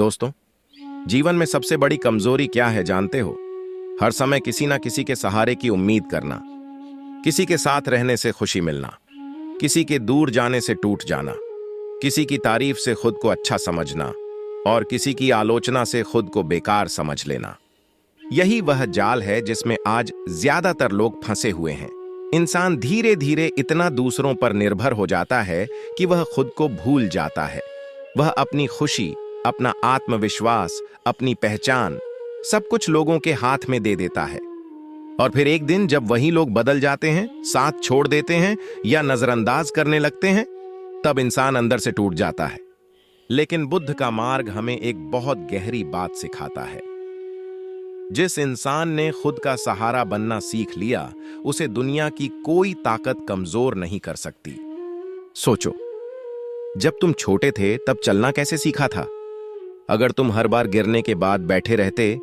दोस्तों, जीवन में सबसे बड़ी कमजोरी क्या है जानते हो? हर समय किसी ना किसी के सहारे की उम्मीद करना, किसी के साथ रहने से खुशी मिलना, किसी के दूर जाने से टूट जाना, किसी की तारीफ से खुद को अच्छा समझना और किसी की आलोचना से खुद को बेकार समझ लेना। यही वह जाल है जिसमें आज ज्यादातर लोग फंसे हुए हैं। इंसान धीरे धीरे इतना दूसरों पर निर्भर हो जाता है कि वह खुद को भूल जाता है। वह अपनी खुशी, अपना आत्मविश्वास, अपनी पहचान सब कुछ लोगों के हाथ में दे देता है। और फिर एक दिन जब वही लोग बदल जाते हैं, साथ छोड़ देते हैं या नजरअंदाज करने लगते हैं, तब इंसान अंदर से टूट जाता है। लेकिन बुद्ध का मार्ग हमें एक बहुत गहरी बात सिखाता है। जिस इंसान ने खुद का सहारा बनना सीख लिया, उसे दुनिया की कोई ताकत कमजोर नहीं कर सकती। सोचो, जब तुम छोटे थे तब चलना कैसे सीखा था? अगर तुम हर बार गिरने के बाद बैठे रहते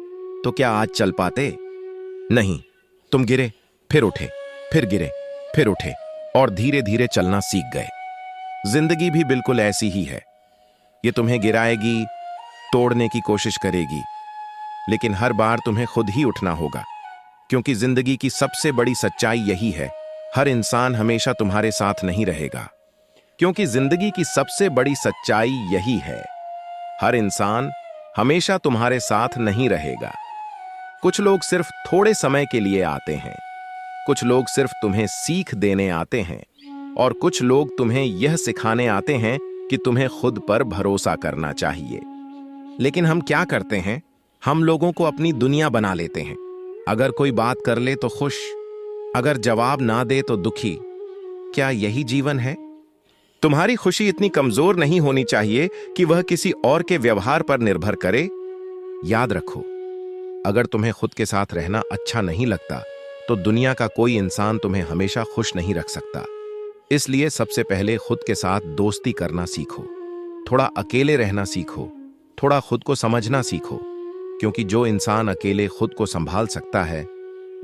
तो क्या आज चल पाते? नहीं, तुम गिरे, फिर उठे, फिर गिरे, फिर उठे और धीरे धीरे चलना सीख गए। जिंदगी भी बिल्कुल ऐसी ही है। ये तुम्हें गिराएगी, तोड़ने की कोशिश करेगी, लेकिन हर बार तुम्हें खुद ही उठना होगा, क्योंकि जिंदगी की सबसे बड़ी सच्चाई यही है, हर इंसान हमेशा तुम्हारे साथ नहीं रहेगा। क्योंकि जिंदगी की सबसे बड़ी सच्चाई यही है, हर इंसान हमेशा तुम्हारे साथ नहीं रहेगा। कुछ लोग सिर्फ थोड़े समय के लिए आते हैं, कुछ लोग सिर्फ तुम्हें सीख देने आते हैं और कुछ लोग तुम्हें यह सिखाने आते हैं कि तुम्हें खुद पर भरोसा करना चाहिए। लेकिन हम क्या करते हैं? हम लोगों को अपनी दुनिया बना लेते हैं। अगर कोई बात कर ले तो खुश, अगर जवाब ना दे तो दुखी। क्या यही जीवन है? तुम्हारी खुशी इतनी कमजोर नहीं होनी चाहिए कि वह किसी और के व्यवहार पर निर्भर करे। याद रखो, अगर तुम्हें खुद के साथ रहना अच्छा नहीं लगता तो दुनिया का कोई इंसान तुम्हें हमेशा खुश नहीं रख सकता। इसलिए सबसे पहले खुद के साथ दोस्ती करना सीखो, थोड़ा अकेले रहना सीखो, थोड़ा खुद को समझना सीखो, क्योंकि जो इंसान अकेले खुद को संभाल सकता है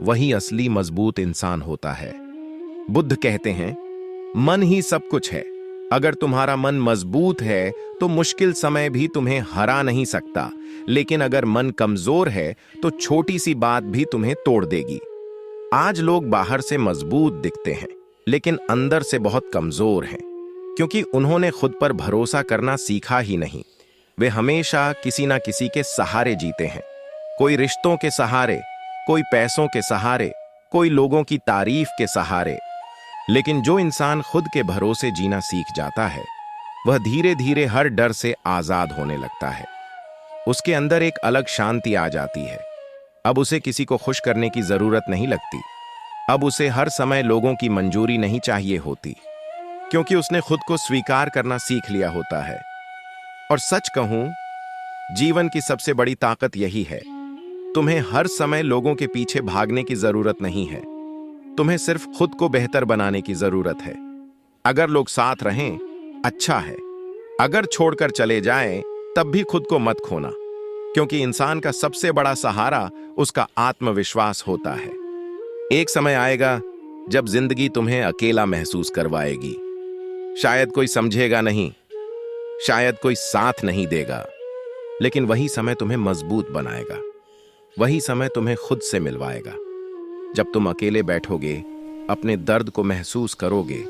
वही असली मजबूत इंसान होता है। बुद्ध कहते हैं, मन ही सब कुछ है। अगर तुम्हारा मन मजबूत है तो मुश्किल समय भी तुम्हें हरा नहीं सकता, लेकिन अगर मन कमजोर है तो छोटी सी बात भी तुम्हें तोड़ देगी। आज लोग बाहर से मजबूत दिखते हैं, लेकिन अंदर से बहुत कमजोर हैं, क्योंकि उन्होंने खुद पर भरोसा करना सीखा ही नहीं। वे हमेशा किसी ना किसी के सहारे जीते हैं, कोई रिश्तों के सहारे, कोई पैसों के सहारे, कोई लोगों की तारीफ के सहारे। लेकिन जो इंसान खुद के भरोसे जीना सीख जाता है, वह धीरे धीरे हर डर से आजाद होने लगता है। उसके अंदर एक अलग शांति आ जाती है। अब उसे किसी को खुश करने की जरूरत नहीं लगती। अब उसे हर समय लोगों की मंजूरी नहीं चाहिए होती, क्योंकि उसने खुद को स्वीकार करना सीख लिया होता है। और सच कहूं, जीवन की सबसे बड़ी ताकत यही है। तुम्हें हर समय लोगों के पीछे भागने की जरूरत नहीं है, तुम्हें सिर्फ खुद को बेहतर बनाने की जरूरत है। अगर लोग साथ रहें, अच्छा है, अगर छोड़कर चले जाएं, तब भी खुद को मत खोना, क्योंकि इंसान का सबसे बड़ा सहारा उसका आत्मविश्वास होता है। एक समय आएगा जब जिंदगी तुम्हें अकेला महसूस करवाएगी। शायद कोई समझेगा नहीं, शायद कोई साथ नहीं देगा, लेकिन वही समय तुम्हें मजबूत बनाएगा। वही समय तुम्हें खुद से मिलवाएगा। जब तुम अकेले बैठोगे, अपने दर्द को महसूस करोगे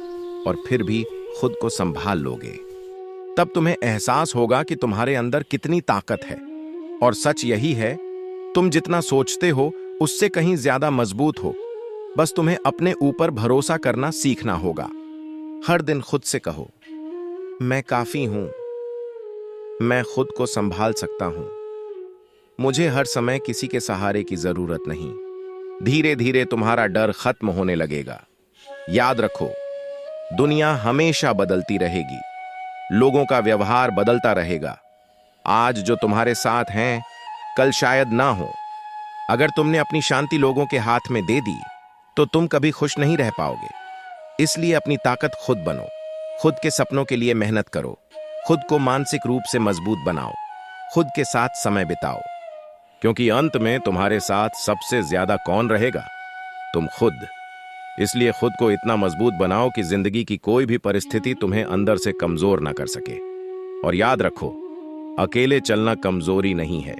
और फिर भी खुद को संभाल लोगे, तब तुम्हें एहसास होगा कि तुम्हारे अंदर कितनी ताकत है। और सच यही है, तुम जितना सोचते हो उससे कहीं ज्यादा मजबूत हो। बस तुम्हें अपने ऊपर भरोसा करना सीखना होगा। हर दिन खुद से कहो, मैं काफी हूं, मैं खुद को संभाल सकता हूं, मुझे हर समय किसी के सहारे की जरूरत नहीं। धीरे धीरे तुम्हारा डर खत्म होने लगेगा। याद रखो, दुनिया हमेशा बदलती रहेगी, लोगों का व्यवहार बदलता रहेगा। आज जो तुम्हारे साथ हैं, कल शायद ना हो। अगर तुमने अपनी शांति लोगों के हाथ में दे दी तो तुम कभी खुश नहीं रह पाओगे। इसलिए अपनी ताकत खुद बनो, खुद के सपनों के लिए मेहनत करो, खुद को मानसिक रूप से मजबूत बनाओ, खुद के साथ समय बिताओ, क्योंकि अंत में तुम्हारे साथ सबसे ज्यादा कौन रहेगा? तुम खुद। इसलिए खुद को इतना मजबूत बनाओ कि जिंदगी की कोई भी परिस्थिति तुम्हें अंदर से कमजोर ना कर सके। और याद रखो, अकेले चलना कमजोरी नहीं है,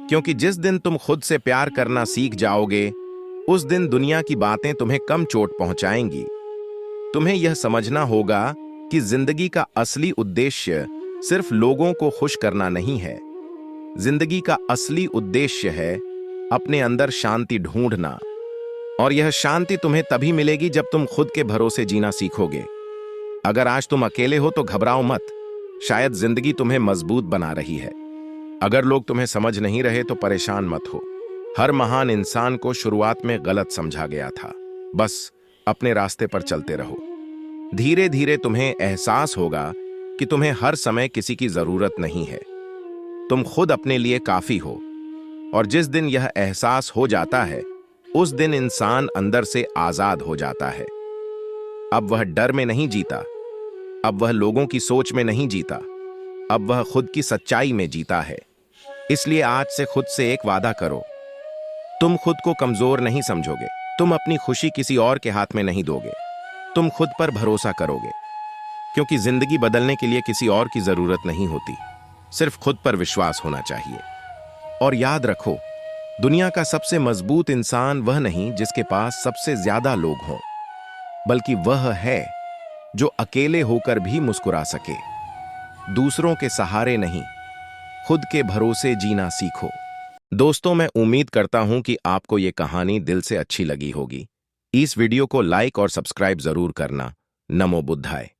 क्योंकि जिस दिन तुम खुद से प्यार करना सीख जाओगे, उस दिन दुनिया की बातें तुम्हें कम चोट पहुंचाएंगी। तुम्हें यह समझना होगा कि जिंदगी का असली उद्देश्य सिर्फ लोगों को खुश करना नहीं है। जिंदगी का असली उद्देश्य है अपने अंदर शांति ढूंढना, और यह शांति तुम्हें तभी मिलेगी जब तुम खुद के भरोसे जीना सीखोगे। अगर आज तुम अकेले हो तो घबराओ मत, शायद जिंदगी तुम्हें मजबूत बना रही है। अगर लोग तुम्हें समझ नहीं रहे तो परेशान मत हो। हर महान इंसान को शुरुआत में गलत समझा गया था। बस अपने रास्ते पर चलते रहो। धीरे धीरे तुम्हें एहसास होगा कि तुम्हें हर समय किसी की जरूरत नहीं है। तुम खुद अपने लिए काफी हो, और जिस दिन यह एहसास हो जाता है, उस दिन इंसान अंदर से आजाद हो जाता है। अब वह डर में नहीं जीता, अब वह लोगों की सोच में नहीं जीता, अब वह खुद की सच्चाई में जीता है। इसलिए आज से खुद से एक वादा करो, तुम खुद को कमजोर नहीं समझोगे, तुम अपनी खुशी किसी और के हाथ में नहीं दोगे, तुम खुद पर भरोसा करोगे, क्योंकि जिंदगी बदलने के लिए किसी और की जरूरत नहीं होती, सिर्फ खुद पर विश्वास होना चाहिए। और याद रखो, दुनिया का सबसे मजबूत इंसान वह नहीं जिसके पास सबसे ज्यादा लोग हों, बल्कि वह है जो अकेले होकर भी मुस्कुरा सके। दूसरों के सहारे नहीं, खुद के भरोसे जीना सीखो। दोस्तों, मैं उम्मीद करता हूं कि आपको ये कहानी दिल से अच्छी लगी होगी। इस वीडियो को लाइक और सब्सक्राइब जरूर करना। नमो बुद्धाय।